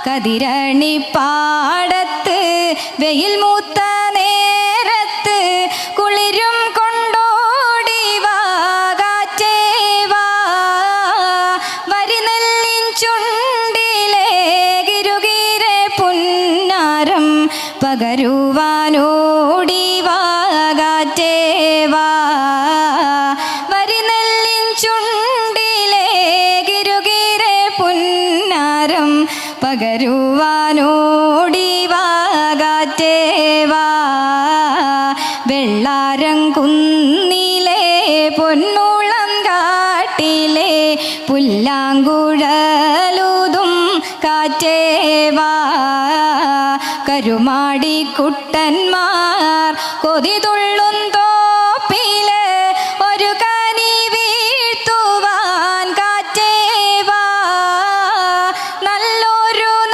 കതിരണി പാടത്ത് വെയിൽ മൂത്ത നേരത്ത് കുളിരും കൊണ്ടോടി വാ കാറ്റേ വാ. വരിനെല്ലിൻ ചുണ്ടിലെ ഗിരുഗീരെ പുന്നാരം പകരുവാനോടി വാ കാറ്റേ വാ. വരിനെല്ലിൻ ചുണ്ടിലെ ഗിരുഗീരെ പുന്നാരം പകരുവാനോടി വാ കാറ്റേ വാ. വെള്ളാരം കുന്നിലെ പൊന്മുളം കാട്ടിലെ പുല്ലാങ്കുഴലൂതും കാറ്റേ വാ. കരുമാടി കുട്ടന്മാർ കൊതി തുള്ളുന്ന